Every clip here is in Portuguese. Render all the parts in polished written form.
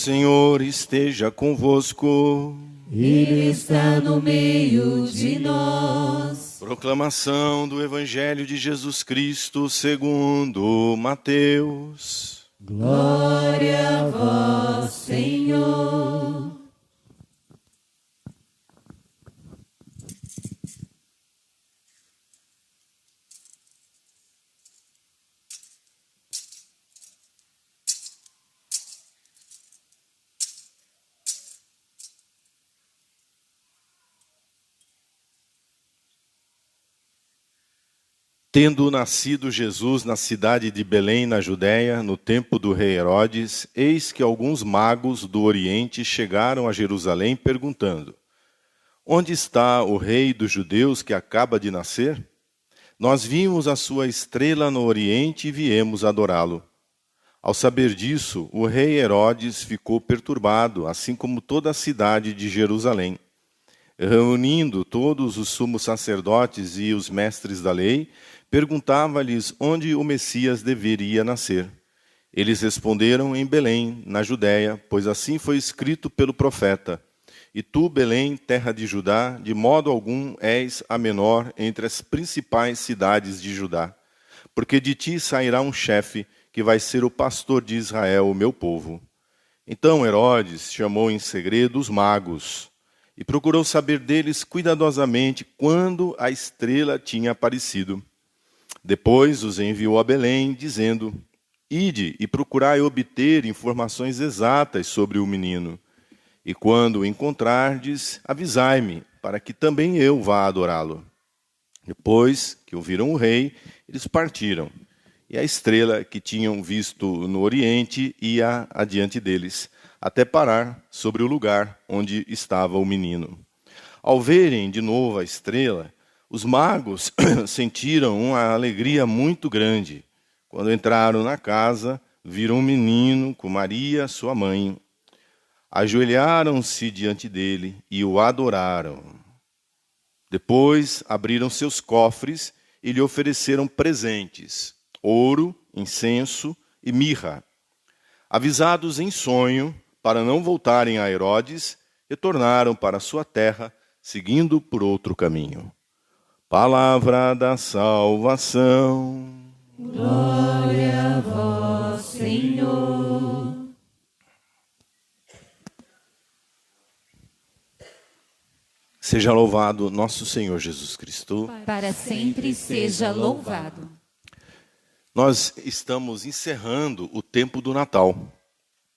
Senhor esteja convosco. Ele está no meio de nós. Proclamação do Evangelho de Jesus Cristo segundo Mateus. Glória a vós, Senhor. Tendo nascido Jesus na cidade de Belém, na Judéia, no tempo do rei Herodes, eis que alguns magos do Oriente chegaram a Jerusalém perguntando: Onde está o rei dos judeus que acaba de nascer? Nós vimos a sua estrela no Oriente e viemos adorá-lo. Ao saber disso, o rei Herodes ficou perturbado, assim como toda a cidade de Jerusalém. Reunindo todos os sumos sacerdotes e os mestres da lei, perguntava-lhes onde o Messias deveria nascer. Eles responderam: em Belém, na Judéia, pois assim foi escrito pelo profeta: E tu, Belém, terra de Judá, de modo algum és a menor entre as principais cidades de Judá, porque de ti sairá um chefe que vai ser o pastor de Israel, o meu povo. Então Herodes chamou em segredo os magos e procurou saber deles cuidadosamente quando a estrela tinha aparecido. Depois os enviou a Belém, dizendo: Ide e procurai obter informações exatas sobre o menino. E quando o encontrardes, avisai-me, para que também eu vá adorá-lo. Depois que ouviram o rei, eles partiram. E a estrela que tinham visto no Oriente ia adiante deles, até parar sobre o lugar onde estava o menino. Ao verem de novo a estrela, os magos sentiram uma alegria muito grande. Quando entraram na casa, viram um menino com Maria, sua mãe. Ajoelharam-se diante dele e o adoraram. Depois abriram seus cofres e lhe ofereceram presentes: ouro, incenso e mirra. Avisados em sonho, para não voltarem a Herodes, retornaram para sua terra, seguindo por outro caminho. Palavra da salvação. Glória a vós, Senhor. Seja louvado nosso Senhor Jesus Cristo. Para sempre seja louvado. Nós estamos encerrando o tempo do Natal.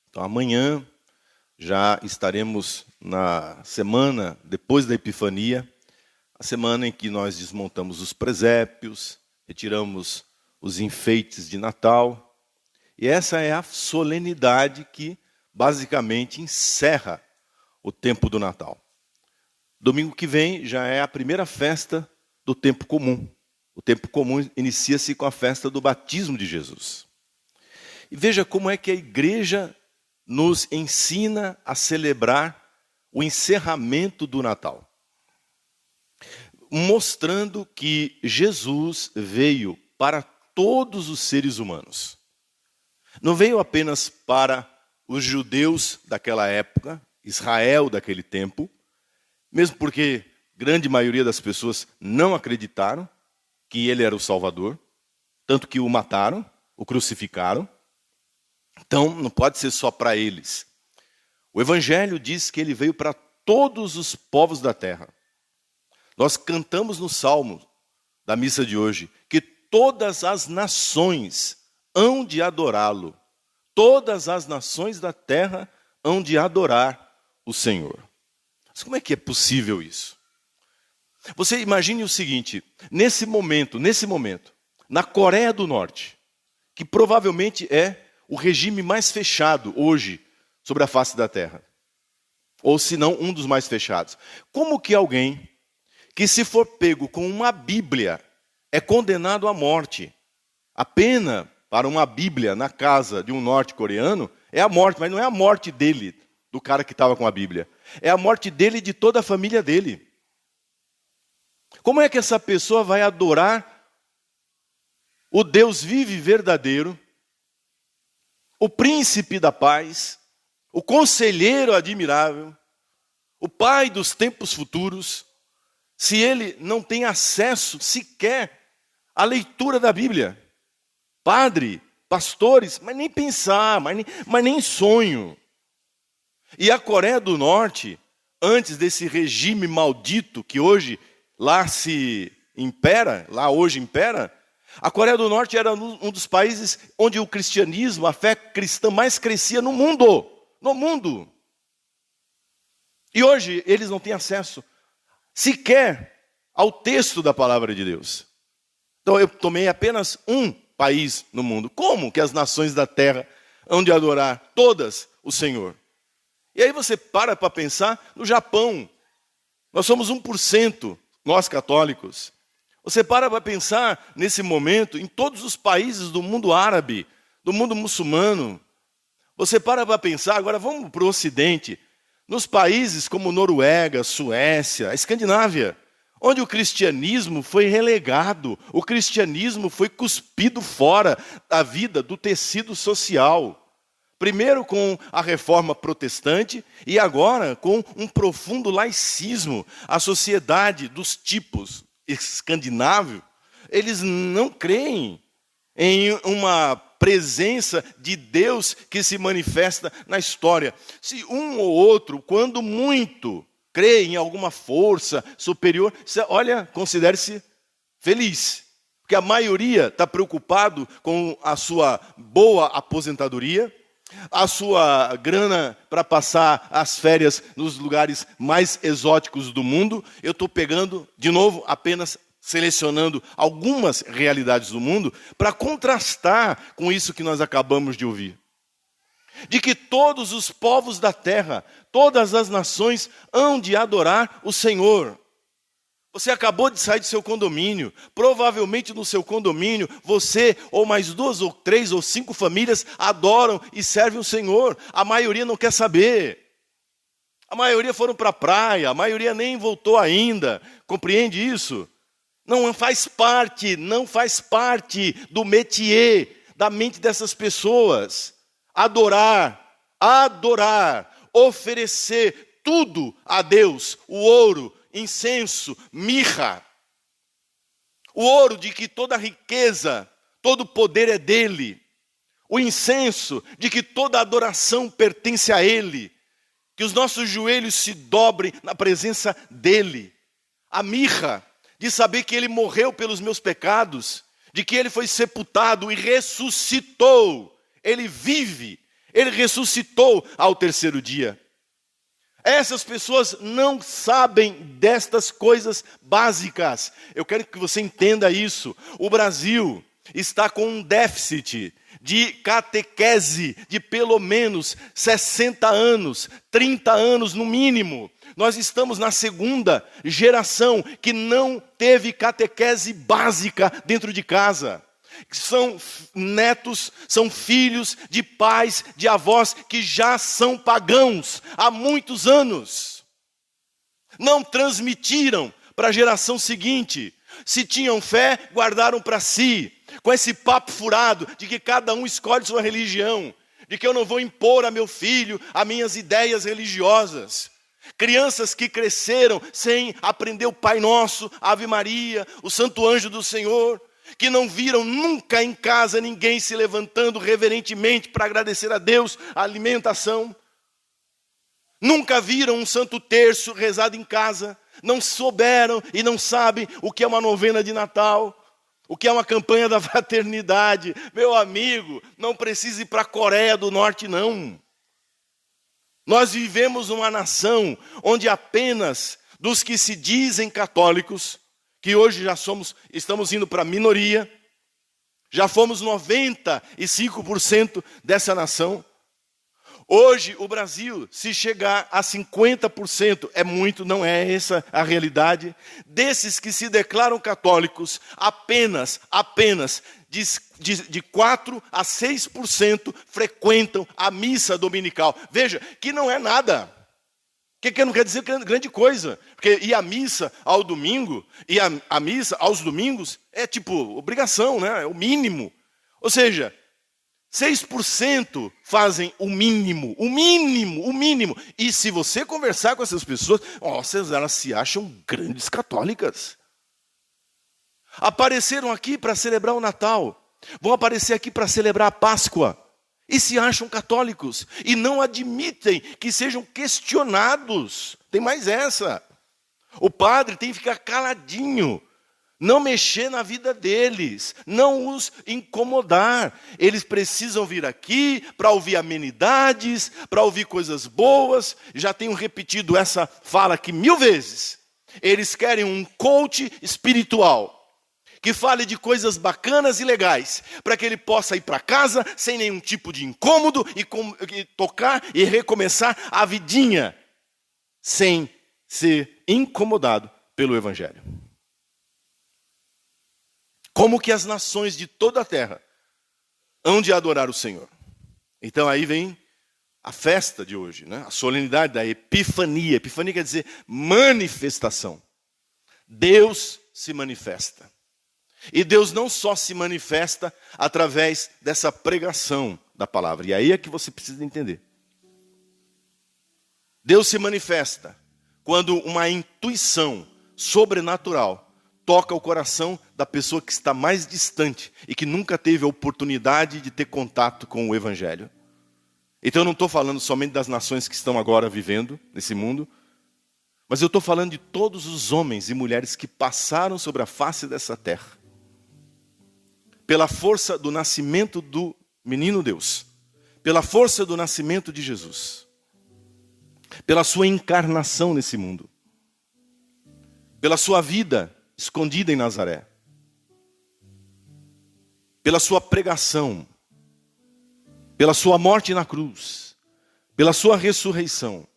Então amanhã já estaremos na semana depois da Epifania, a semana em que nós desmontamos os presépios, retiramos os enfeites de Natal. E essa é a solenidade que basicamente encerra o tempo do Natal. Domingo que vem já é a primeira festa do tempo comum. O tempo comum inicia-se com a festa do batismo de Jesus. E veja como é que a igreja nos ensina a celebrar o encerramento do Natal, mostrando que Jesus veio para todos os seres humanos. Não veio apenas para os judeus daquela época, Israel daquele tempo, mesmo porque grande maioria das pessoas não acreditaram que ele era o Salvador, tanto que o mataram, o crucificaram. Então, não pode ser só para eles. O Evangelho diz que ele veio para todos os povos da terra. Nós cantamos no Salmo da missa de hoje que todas as nações hão de adorá-lo. Todas as nações da terra hão de adorar o Senhor. Mas como é que é possível isso? Você imagine o seguinte: nesse momento, na Coreia do Norte, que provavelmente é o regime mais fechado hoje sobre a face da terra, ou se não um dos mais fechados, como que alguém que, se for pego com uma Bíblia, é condenado à morte? A pena para uma Bíblia na casa de um norte-coreano é a morte, mas não é a morte dele, do cara que estava com a Bíblia. É a morte dele e de toda a família dele. Como é que essa pessoa vai adorar o Deus vivo e verdadeiro, o príncipe da paz, o conselheiro admirável, o pai dos tempos futuros, se ele não tem acesso sequer à leitura da Bíblia? Padre, pastores, mas nem pensar, mas nem sonho. E a Coreia do Norte, antes desse regime maldito que hoje lá hoje impera, a Coreia do Norte era um dos países onde o cristianismo, a fé cristã mais crescia no mundo. No mundo. E hoje eles não têm acesso sequer ao texto da palavra de Deus. Então eu tomei apenas um país no mundo. Como que as nações da terra hão de adorar todas o Senhor? E aí você para pensar no Japão. Nós somos 1%, nós católicos. Você para pensar nesse momento em todos os países do mundo árabe, do mundo muçulmano. Você para pensar, agora vamos para o Ocidente, nos países como Noruega, Suécia, a Escandinávia, onde o cristianismo foi relegado, o cristianismo foi cuspido fora da vida, do tecido social. Primeiro com a reforma protestante e agora com um profundo laicismo. A sociedade dos tipos escandinavos, eles não creem em uma presença de Deus que se manifesta na história. Se um ou outro, quando muito, crê em alguma força superior, olha, considere-se feliz. Porque a maioria está preocupado com a sua boa aposentadoria, a sua grana para passar as férias nos lugares mais exóticos do mundo. Eu estou pegando, de novo, apenas selecionando algumas realidades do mundo para contrastar com isso que nós acabamos de ouvir. De que todos os povos da terra, todas as nações hão de adorar o Senhor. Você acabou de sair do seu condomínio. Provavelmente no seu condomínio, você ou mais 2 ou 3 ou 5 famílias adoram e servem o Senhor. A maioria não quer saber. A maioria foram para a praia, a maioria nem voltou ainda. Compreende isso? Não faz parte do métier, da mente dessas pessoas. Adorar, oferecer tudo a Deus, o ouro, incenso, mirra. O ouro de que toda riqueza, todo poder é dele. O incenso de que toda adoração pertence a ele. Que os nossos joelhos se dobrem na presença dele. A mirra de saber que ele morreu pelos meus pecados, de que ele foi sepultado e ressuscitou. Ele vive, ele ressuscitou ao 3º dia. Essas pessoas não sabem destas coisas básicas. Eu quero que você entenda isso. O Brasil está com um déficit de catequese de pelo menos 60 anos, 30 anos no mínimo. Nós estamos na 2ª geração que não teve catequese básica dentro de casa. São netos, são filhos de pais, de avós que já são pagãos há muitos anos. Não transmitiram para a geração seguinte. Se tinham fé, guardaram para si. Com esse papo furado de que cada um escolhe sua religião. De que eu não vou impor a meu filho as minhas ideias religiosas. Crianças que cresceram sem aprender o Pai Nosso, a Ave Maria, o Santo Anjo do Senhor. Que não viram nunca em casa ninguém se levantando reverentemente para agradecer a Deus a alimentação. Nunca viram um Santo Terço rezado em casa. Não souberam e não sabem o que é uma novena de Natal. O que é uma campanha da fraternidade. Meu amigo, não precisa ir para a Coreia do Norte, não. Nós vivemos uma nação onde apenas dos que se dizem católicos, que hoje estamos indo para a minoria, já fomos 95% dessa nação. Hoje o Brasil, se chegar a 50%, é muito, não é essa a realidade. Desses que se declaram católicos, apenas de 4 a 6% frequentam a missa dominical. Veja, que não é nada. Que não quer dizer grande coisa. Porque ir à missa ao domingo, e a missa aos domingos, é tipo obrigação, né? É o mínimo. Ou seja, 6% fazem o mínimo. E se você conversar com essas pessoas, elas se acham grandes católicas. Apareceram aqui para celebrar o Natal. Vão aparecer aqui para celebrar a Páscoa. E se acham católicos. E não admitem que sejam questionados. Tem mais essa. O padre tem que ficar caladinho. Não mexer na vida deles, não os incomodar. Eles precisam vir aqui para ouvir amenidades, para ouvir coisas boas. Já tenho repetido essa fala aqui 1000 vezes. Eles querem um coach espiritual, que fale de coisas bacanas e legais, para que ele possa ir para casa sem nenhum tipo de incômodo e tocar e recomeçar a vidinha, sem ser incomodado pelo Evangelho. Como que as nações de toda a terra hão de adorar o Senhor? Então aí vem a festa de hoje, né? A solenidade da Epifania. Epifania quer dizer manifestação. Deus se manifesta. E Deus não só se manifesta através dessa pregação da palavra. E aí é que você precisa entender. Deus se manifesta quando uma intuição sobrenatural toca o coração da pessoa que está mais distante e que nunca teve a oportunidade de ter contato com o Evangelho. Então eu não estou falando somente das nações que estão agora vivendo nesse mundo, mas eu estou falando de todos os homens e mulheres que passaram sobre a face dessa terra. Pela força do nascimento do menino Deus, pela força do nascimento de Jesus, pela sua encarnação nesse mundo, pela sua vida escondida em Nazaré, pela sua pregação, pela sua morte na cruz, pela sua ressurreição,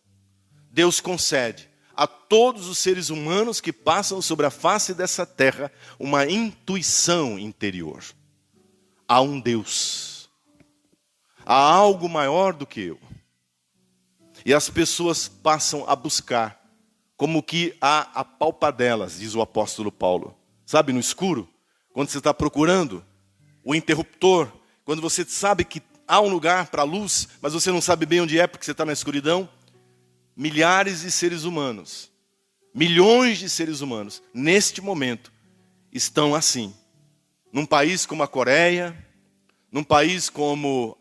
Deus concede a todos os seres humanos que passam sobre a face dessa terra uma intuição interior. Há um Deus, há algo maior do que eu. E as pessoas passam a buscar, como que há apalpadelas, diz o apóstolo Paulo. Sabe, no escuro, quando você está procurando o interruptor, quando você sabe que há um lugar para a luz, mas você não sabe bem onde é porque você está na escuridão. Milhares de seres humanos, milhões de seres humanos, neste momento, estão assim. Num país como a Coreia, num país como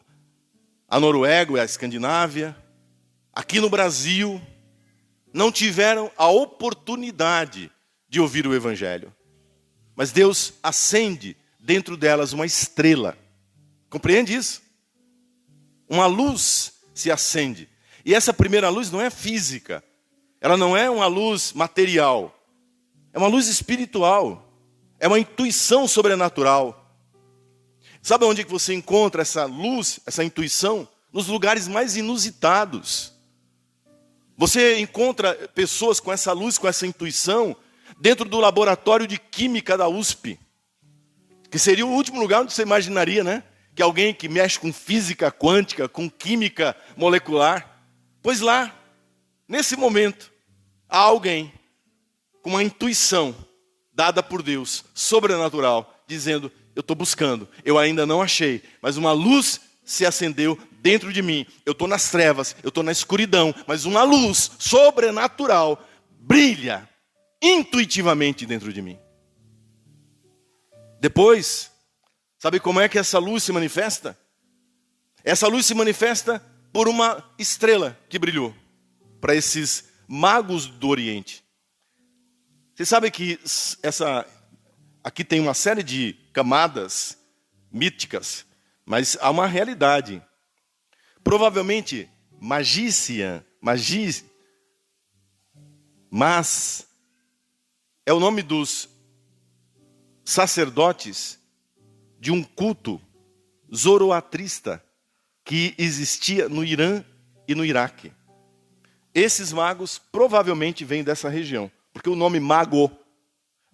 a Noruega e a Escandinávia, aqui no Brasil, não tiveram a oportunidade de ouvir o Evangelho. Mas Deus acende dentro delas uma estrela. Compreende isso? Uma luz se acende. E essa primeira luz não é física. Ela não é uma luz material. É uma luz espiritual. É uma intuição sobrenatural. Sabe onde que você encontra essa luz, essa intuição? Nos lugares mais inusitados. Você encontra pessoas com essa luz, com essa intuição, dentro do laboratório de química da USP. Que seria o último lugar onde você imaginaria, né? Que alguém que mexe com física quântica, com química molecular. Pois lá, nesse momento, há alguém com uma intuição dada por Deus, sobrenatural, dizendo, eu estou buscando, eu ainda não achei, mas uma luz se acendeu dentro de mim. Eu estou nas trevas, eu estou na escuridão, mas uma luz sobrenatural brilha intuitivamente dentro de mim. Depois, sabe como é que essa luz se manifesta? Essa luz se manifesta por uma estrela que brilhou para esses magos do Oriente. Você sabe que aqui tem uma série de camadas míticas, mas há uma realidade. Provavelmente, mas é o nome dos sacerdotes de um culto zoroastrista que existia no Irã e no Iraque. Esses magos provavelmente vêm dessa região, porque o nome mago,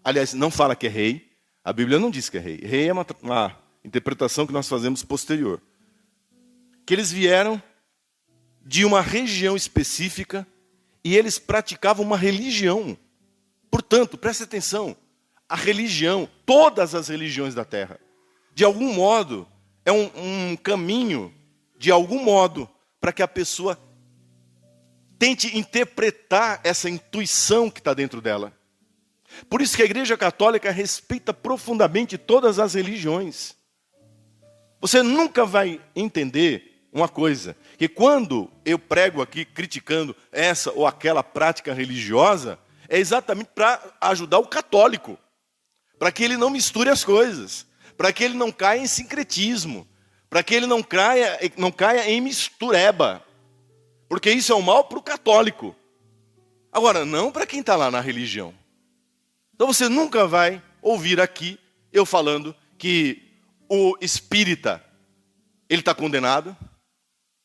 aliás, não fala que é rei, a Bíblia não diz que é rei. Rei é uma interpretação que nós fazemos posterior. Que eles vieram de uma região específica e eles praticavam uma religião. Portanto, preste atenção, a religião, todas as religiões da terra, de algum modo, é um caminho, de algum modo, para que a pessoa tente interpretar essa intuição que está dentro dela. Por isso que a Igreja Católica respeita profundamente todas as religiões. Você nunca vai entender uma coisa, que quando eu prego aqui criticando essa ou aquela prática religiosa, é exatamente para ajudar o católico, para que ele não misture as coisas, para que ele não caia em sincretismo, para que ele não caia em mistureba, porque isso é um mal para o católico. Agora, não para quem está lá na religião. Então você nunca vai ouvir aqui eu falando que o espírita, ele está condenado.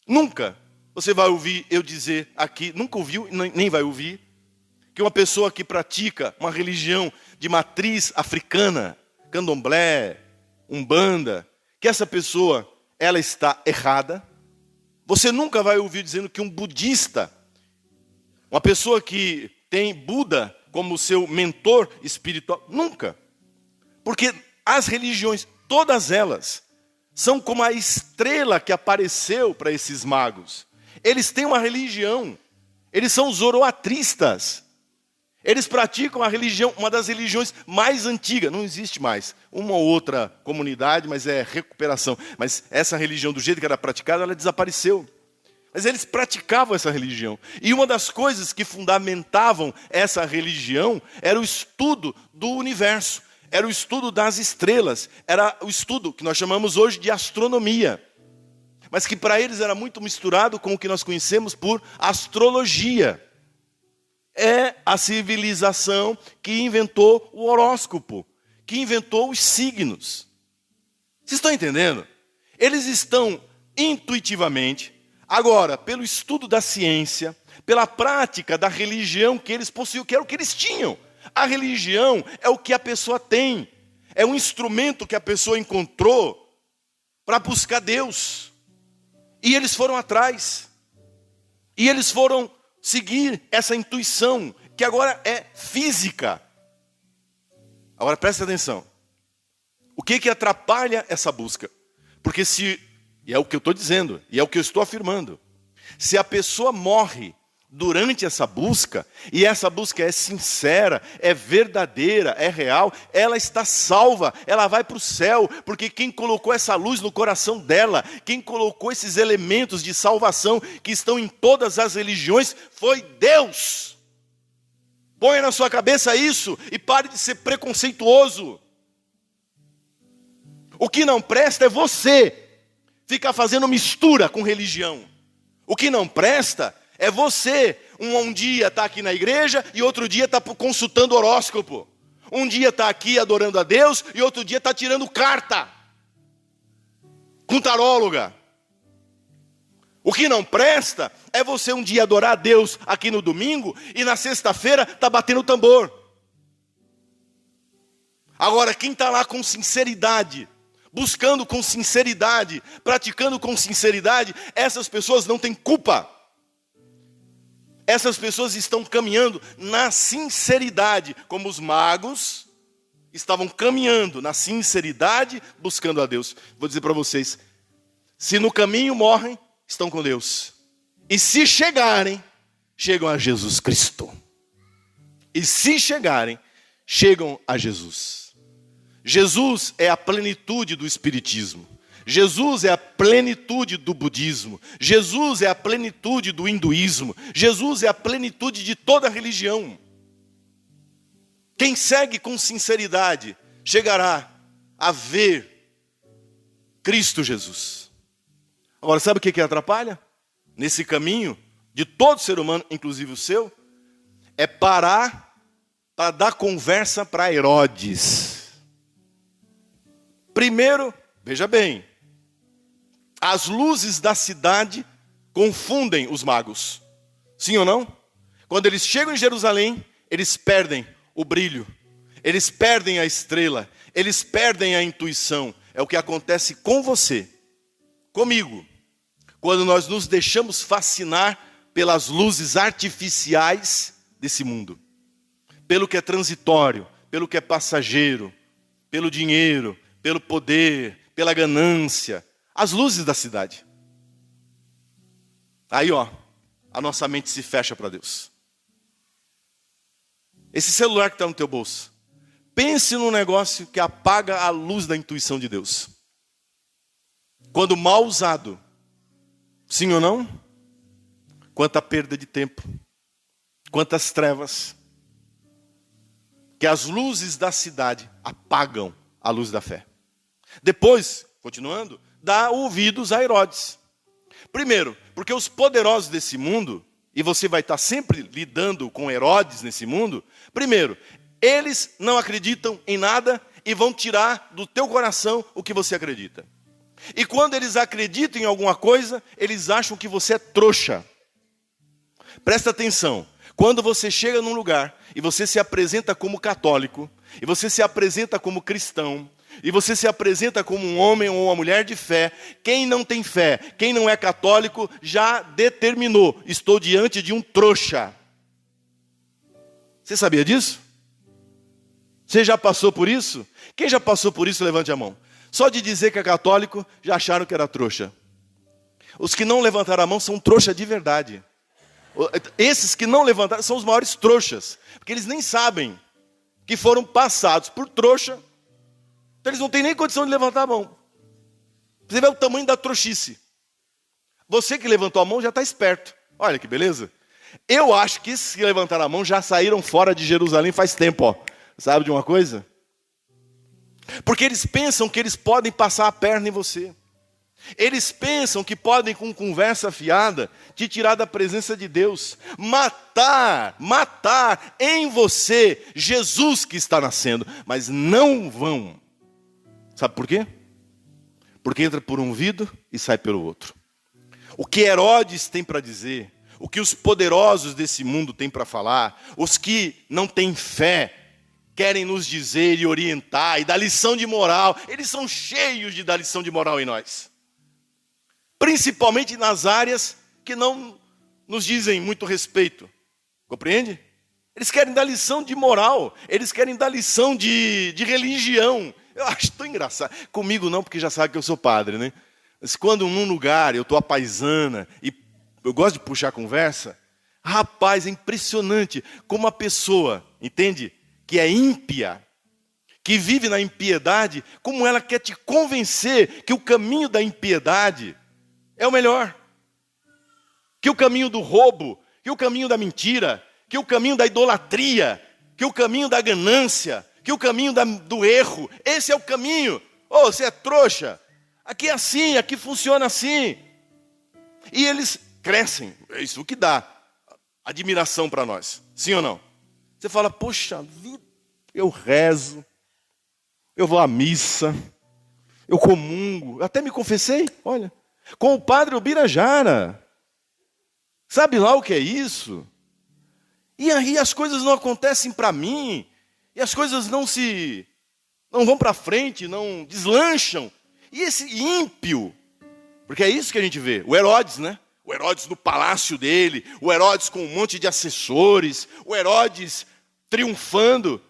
Nunca você vai ouvir eu dizer aqui, nunca ouviu, nem vai ouvir, que uma pessoa que pratica uma religião de matriz africana, candomblé, umbanda, que essa pessoa, ela está errada. Você nunca vai ouvir dizendo que um budista, uma pessoa que tem Buda como seu mentor espiritual, nunca. Porque as religiões, todas elas, são como a estrela que apareceu para esses magos. Eles têm uma religião, eles são zoroatristas. Eles praticam a religião, uma das religiões mais antigas, não existe mais. Uma ou outra comunidade, mas é recuperação. Mas essa religião, do jeito que era praticada, ela desapareceu. Mas eles praticavam essa religião. E uma das coisas que fundamentavam essa religião era o estudo do universo. Era o estudo das estrelas. Era o estudo que nós chamamos hoje de astronomia. Mas que para eles era muito misturado com o que nós conhecemos por astrologia. É a civilização que inventou o horóscopo, que inventou os signos. Vocês estão entendendo? Eles estão intuitivamente, agora, pelo estudo da ciência, pela prática da religião que eles possuíam, que era o que eles tinham. A religião é o que a pessoa tem, é um instrumento que a pessoa encontrou para buscar Deus. E eles foram atrás, e eles foram seguir essa intuição, que agora é física. Agora presta atenção. O que atrapalha essa busca? Porque e é o que eu estou dizendo, e é o que eu estou afirmando, se a pessoa morre durante essa busca, e essa busca é sincera, é verdadeira, é real, ela está salva, ela vai para o céu, porque quem colocou essa luz no coração dela, quem colocou esses elementos de salvação que estão em todas as religiões, foi Deus. Ponha na sua cabeça isso e pare de ser preconceituoso. O que não presta é você ficar fazendo mistura com religião. O que não presta é você, um dia está aqui na igreja e outro dia está consultando horóscopo. Um dia está aqui adorando a Deus e outro dia está tirando carta com taróloga. O que não presta é você um dia adorar a Deus aqui no domingo e na sexta-feira está batendo tambor. Agora, quem está lá com sinceridade, buscando com sinceridade, praticando com sinceridade, essas pessoas não têm culpa. Essas pessoas estão caminhando na sinceridade, como os magos estavam caminhando na sinceridade, buscando a Deus. Vou dizer para vocês, se no caminho morrem, estão com Deus. E se chegarem, chegam a Jesus Cristo. E se chegarem, chegam a Jesus. Jesus é a plenitude do espiritismo. Jesus é a plenitude do budismo. Jesus é a plenitude do hinduísmo. Jesus é a plenitude de toda a religião. Quem segue com sinceridade chegará a ver Cristo Jesus. Agora, sabe o que atrapalha? Nesse caminho, de todo ser humano, inclusive o seu, é parar para dar conversa para Herodes. Primeiro, veja bem, as luzes da cidade confundem os magos. Sim ou não? Quando eles chegam em Jerusalém, eles perdem o brilho. Eles perdem a estrela. Eles perdem a intuição. É o que acontece com você, comigo. Quando nós nos deixamos fascinar pelas luzes artificiais desse mundo. Pelo que é transitório, pelo que é passageiro, pelo dinheiro, pelo poder, pela ganância. as luzes da cidade. Aí, a nossa mente se fecha para Deus. Esse celular que está no teu bolso, pense num negócio que apaga a luz da intuição de Deus. Quando mal usado, sim ou não? Quanta perda de tempo, quantas trevas, que as luzes da cidade apagam a luz da fé. Depois, continuando, dá ouvidos a Herodes. Primeiro, porque os poderosos desse mundo, e você vai estar sempre lidando com Herodes nesse mundo, primeiro, eles não acreditam em nada e vão tirar do teu coração o que você acredita. E quando eles acreditam em alguma coisa, eles acham que você é trouxa. Presta atenção, quando você chega num lugar e você se apresenta como católico, e você se apresenta como cristão, e você se apresenta como um homem ou uma mulher de fé, quem não tem fé, quem não é católico, já determinou, estou diante de um trouxa. Você sabia disso? Você já passou por isso? Quem já passou por isso, levante a mão. Só de dizer que é católico, já acharam que era trouxa. Os que não levantaram a mão são trouxa de verdade. Esses que não levantaram são os maiores trouxas, porque eles nem sabem que foram passados por trouxa. Então eles não têm nem condição de levantar a mão. Você vê o tamanho da trouxice. Você que levantou a mão já está esperto. Olha que beleza. Eu acho que esses que levantaram a mão já saíram fora de Jerusalém faz tempo. Sabe de uma coisa? Porque eles pensam que eles podem passar a perna em você. Eles pensam que podem, com conversa fiada, te tirar da presença de Deus. Matar em você Jesus que está nascendo. Mas não vão. Sabe por quê? Porque entra por um ouvido e sai pelo outro. O que Herodes tem para dizer, o que os poderosos desse mundo têm para falar, os que não têm fé, querem nos dizer e orientar e dar lição de moral, eles são cheios de dar lição de moral em nós. Principalmente nas áreas que não nos dizem muito respeito. Compreende? Eles querem dar lição de moral, eles querem dar lição de religião. Eu acho tão engraçado. Comigo não, porque já sabe que eu sou padre, né? Mas quando num lugar eu estou à paisana e eu gosto de puxar conversa, rapaz, é impressionante como a pessoa, entende? Que é ímpia, que vive na impiedade, como ela quer te convencer que o caminho da impiedade é o melhor. Que o caminho do roubo, que o caminho da mentira, que o caminho da idolatria, que o caminho da ganância, que o caminho do erro, esse é o caminho. Você é trouxa. Aqui é assim, aqui funciona assim. E eles crescem. É isso que dá admiração para nós. Sim ou não? Você fala, poxa vida, eu rezo, eu vou à missa, eu comungo, eu até me confessei, olha, com o padre Ubirajara. Sabe lá o que é isso? E aí as coisas não acontecem para mim, e as coisas não vão para frente, não deslancham. E esse ímpio, porque é isso que a gente vê, o Herodes, né? O Herodes no palácio dele, o Herodes com um monte de assessores, o Herodes triunfando.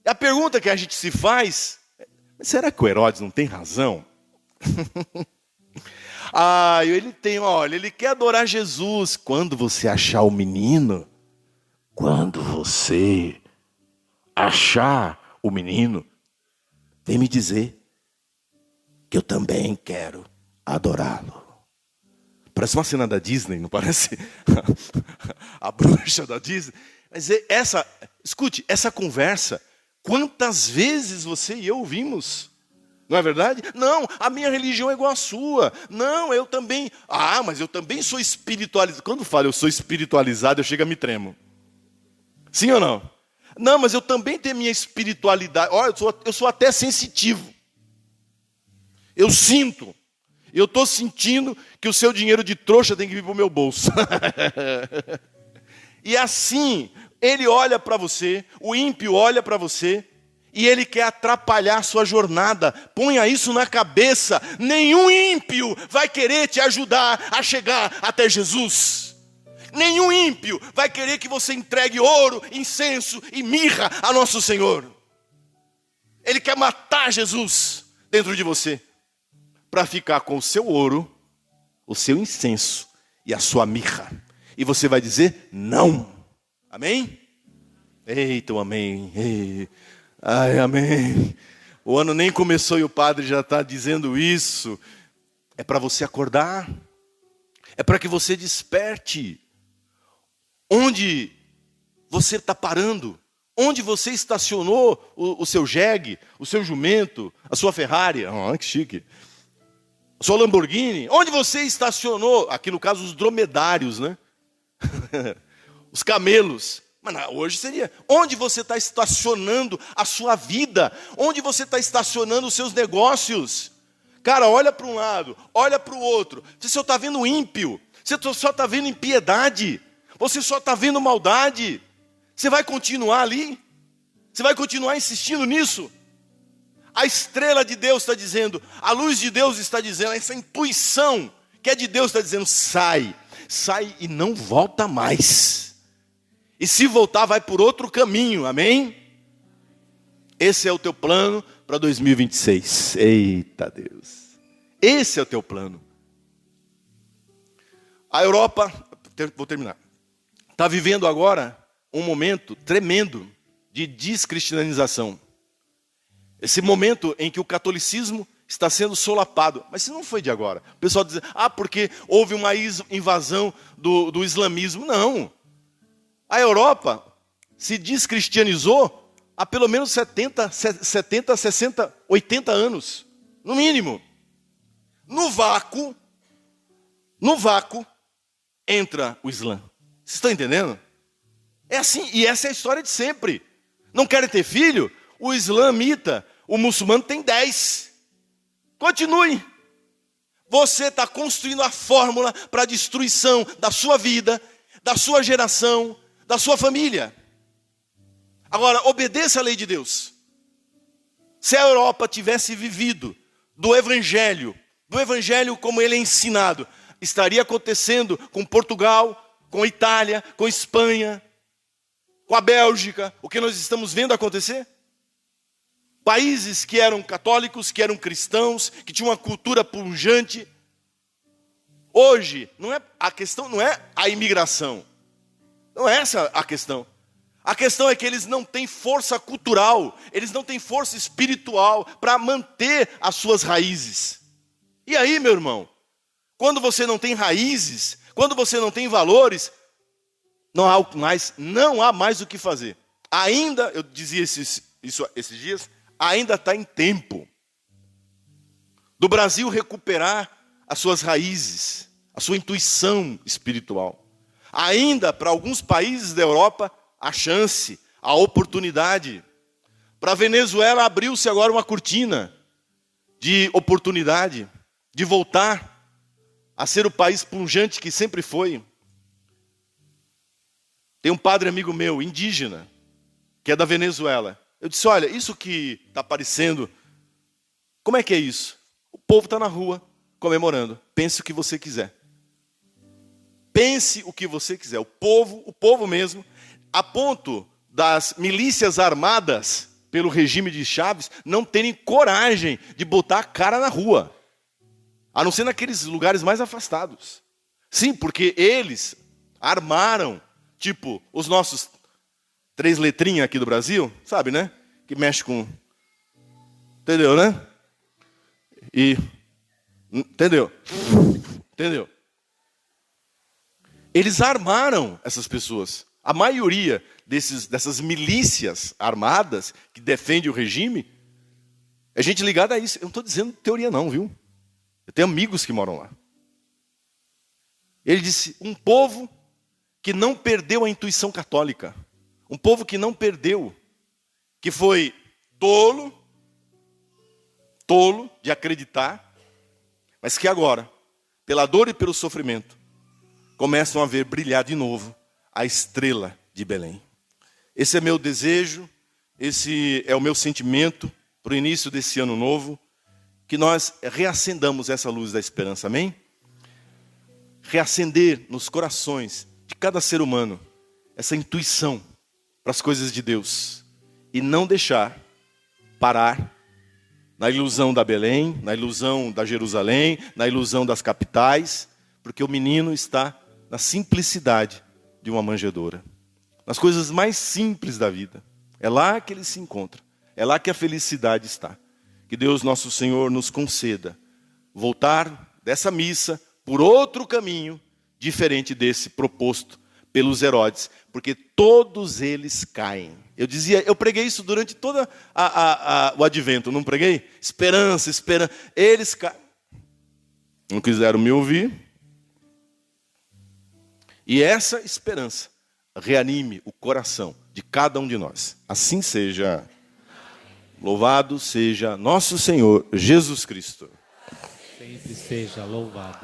E a pergunta que a gente se faz, será que o Herodes não tem razão? Ele quer adorar Jesus. Quando você achar o menino, vem me dizer que eu também quero adorá-lo. Parece uma cena da Disney, não parece? A bruxa da Disney. Mas escute, essa conversa, quantas vezes você e eu ouvimos? Não é verdade? Não, a minha religião é igual à sua. Não, eu também. Mas eu também sou espiritualizado. Quando falo eu sou espiritualizado, eu chego a me tremo. Sim ou não? Não, mas eu também tenho minha espiritualidade. Olha, eu sou até sensitivo. Eu sinto. Eu estou sentindo que o seu dinheiro de trouxa tem que vir para o meu bolso. E assim, ele olha para você, o ímpio olha para você, e ele quer atrapalhar a sua jornada. Ponha isso na cabeça. Nenhum ímpio vai querer te ajudar a chegar até Jesus. Nenhum ímpio vai querer que você entregue ouro, incenso e mirra a nosso Senhor. Ele quer matar Jesus dentro de você. para ficar com o seu ouro, o seu incenso e a sua mirra. E você vai dizer não. Amém? Eita, amém. Ei. Ai, amém. O ano nem começou e o padre já está dizendo isso. É para você acordar. É para que você desperte. Onde você está parando? Onde você estacionou o seu jegue, o seu jumento, a sua Ferrari? Oh, que chique. A sua Lamborghini? Onde você estacionou? Aqui no caso os dromedários, né? Os camelos. Mas não, hoje seria, onde você está estacionando a sua vida? Onde você está estacionando os seus negócios? Cara, olha para um lado, olha para o outro. Você só está vendo ímpio. Você só está vendo impiedade. Você só está vendo maldade. Você vai continuar ali? Você vai continuar insistindo nisso? A estrela de Deus está dizendo, a luz de Deus está dizendo, essa intuição que é de Deus está dizendo, sai e não volta mais. E se voltar, vai por outro caminho, amém? Esse é o teu plano para 2026. Eita Deus. Esse é o teu plano. A Europa, vou terminar, está vivendo agora um momento tremendo de descristianização. Esse momento em que o catolicismo está sendo solapado. Mas isso não foi de agora. O pessoal diz, porque houve uma invasão do islamismo. Não. A Europa se descristianizou há pelo menos 70, 60, 80 anos. No mínimo. No vácuo entra o Islã. Vocês estão entendendo? É assim, e essa é a história de sempre. Não querem ter filho? O islamita, o muçulmano tem 10. Continue. Você está construindo a fórmula para a destruição da sua vida, da sua geração, da sua família. Agora, obedeça a lei de Deus. Se a Europa tivesse vivido do evangelho como ele é ensinado, estaria acontecendo com Portugal, com Itália, com Espanha, com a Bélgica, o que nós estamos vendo acontecer? Países que eram católicos, que eram cristãos, que tinham uma cultura pujante. Hoje, a questão não é a imigração. Não é essa a questão. A questão é que eles não têm força cultural, eles não têm força espiritual para manter as suas raízes. E aí, meu irmão, quando você não tem raízes, quando você não tem valores, não há mais o que fazer. Ainda, eu dizia isso esses dias, ainda está em tempo do Brasil recuperar as suas raízes, a sua intuição espiritual. Ainda para alguns países da Europa, a chance, a oportunidade. Para a Venezuela abriu-se agora uma cortina de oportunidade, de voltar a ser o país pujante que sempre foi. Tem um padre amigo meu, indígena, que é da Venezuela. Eu disse, olha, isso que está aparecendo, como é que é isso? O povo está na rua, comemorando. Pense o que você quiser. Pense o que você quiser. O povo mesmo, a ponto das milícias armadas pelo regime de Chávez não terem coragem de botar a cara na rua. A não ser naqueles lugares mais afastados. Sim, porque eles armaram, tipo, os nossos 3 letrinhas aqui do Brasil, sabe, né? Que mexe com... Entendeu, né? Entendeu? Eles armaram essas pessoas. A maioria dessas milícias armadas que defendem o regime é gente ligada a isso. Eu não estou dizendo teoria não, viu? Eu tenho amigos que moram lá. Ele disse, um povo que não perdeu a intuição católica. Um povo que não perdeu, que foi tolo de acreditar, mas que agora, pela dor e pelo sofrimento, começam a ver brilhar de novo a estrela de Belém. Esse é meu desejo, esse é o meu sentimento para o início desse ano novo, que nós reacendamos essa luz da esperança, amém? Reacender nos corações de cada ser humano essa intuição para as coisas de Deus e não deixar parar na ilusão da Belém, na ilusão da Jerusalém, na ilusão das capitais, porque o menino está na simplicidade de uma manjedoura, nas coisas mais simples da vida. É lá que ele se encontra, é lá que a felicidade está. Que Deus nosso Senhor nos conceda voltar dessa missa por outro caminho, diferente desse proposto pelos Herodes, porque todos eles caem. Eu preguei isso durante todo o advento, não preguei? Esperança, esperança. Eles caem. Não quiseram me ouvir. E essa esperança reanime o coração de cada um de nós. Assim seja. Louvado seja nosso Senhor Jesus Cristo. Sempre seja louvado.